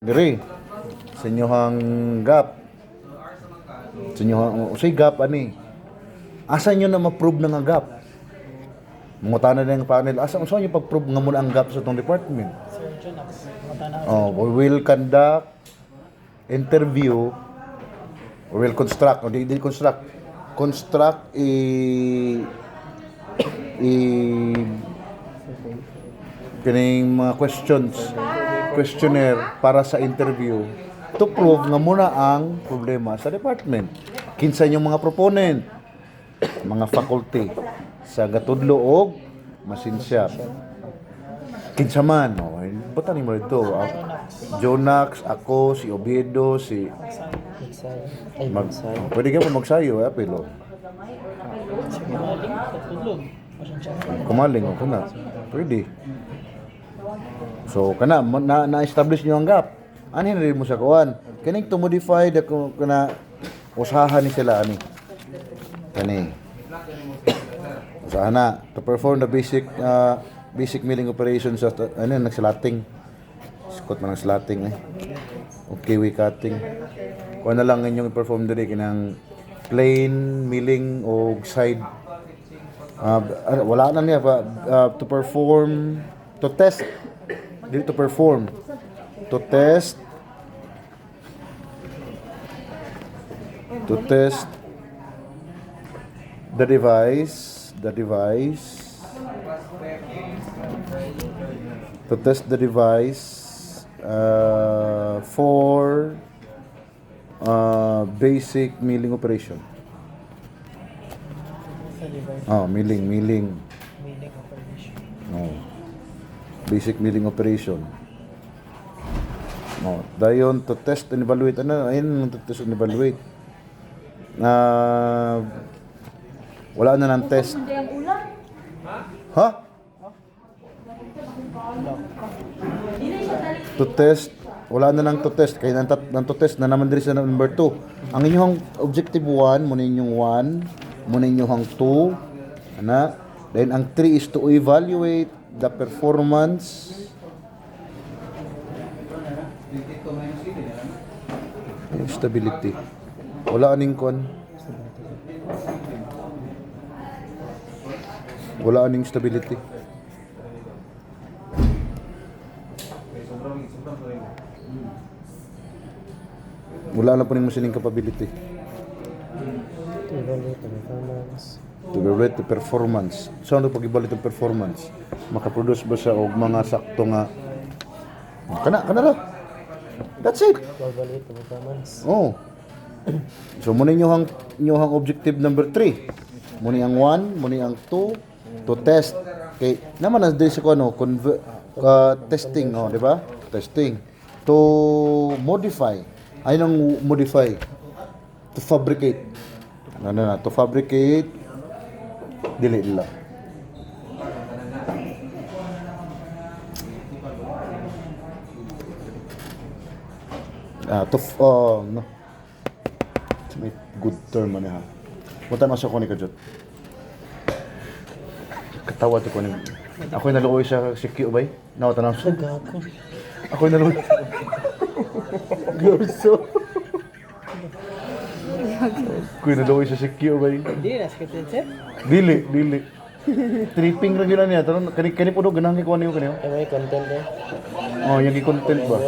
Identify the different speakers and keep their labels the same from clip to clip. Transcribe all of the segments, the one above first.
Speaker 1: Diri sa inyohang gap. Sa inyohang usay gap ani. Asa nyo na ma-prove na nga gap? Mungutana na yung panel. Asa unsa nyo pag-prove nga muna ang gap sa tong department? We will conduct interview or will construct or di construct kining mga questionnaire para sa interview to prove nga muna ang problema sa department. Kinsa inyong mga proponent, mga faculty sa gatudlo og masinsya. Kinsa man, buta ni mo dito. Jonax, ako, si Obiedo, si pwede ka pa magsayo, pero kumaling ako na. Pwede. So kana na-establish niyo ang gap. Ani na rin mo sa kuan. Kaning to modify the kana usahan ni sila ani. Kani. Usahan na to perform the basic milling operations at nagslating. Skot man ang slating Okay, we cutting. Kuan na lang inyong i-perform diri kinang plain milling o side wala na niya to perform to test dito to perform to test the device to test the device for basic milling operation. Milling operation. Basic milling operation. Dayon to test and evaluate. Ayun to test and evaluate. Wala na ng test. Ha? To test. Wala na nang to test. Kaya nang to test na naman diri sa number 2. Ang inyong objective 1, muna inyong 1, muna inyong 2. Then ang 3 is to evaluate the performance stability. Wala aning kon. Wala aning stability. Wala na po ning machining capability. To evaluate the performance. Saan ito pag-evaluate the performance? Makaproduce ba siya og mga sakto nga kana lang. That's it.
Speaker 2: Evaluate the performance.
Speaker 1: So muna inyong objective number 3. Muna ang 1, muna ang 2 to test. Okay, naman as this ko testing, di ba? Testing. To modify. Ay nang modify. To fabricate. To fabricate. Dili lang. No. May good term man ha. Muta na sa ko ni Kajot. Katawa to ko ni. Ako'y naluoy sa si Q bay. Nawatan sa. Ako'y naluoy. Gorso. Ako'y naluoy sa si Q bay.
Speaker 2: Hindi na scripted set.
Speaker 1: Dili. Tripping ra gyud niya. Taron kani puno ganahan ko niyo kaniyo.
Speaker 2: May content
Speaker 1: Yung i-content ba?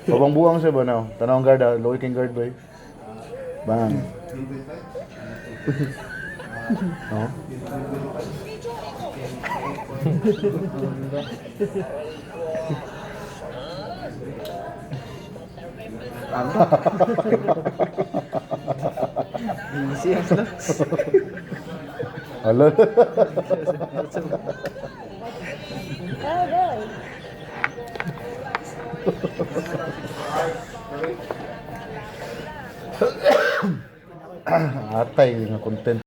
Speaker 1: Babang buang siya ba now? Tanawang guard low king guard ba? Bang.
Speaker 2: Easy as lang.
Speaker 1: Halo. Atay nga content.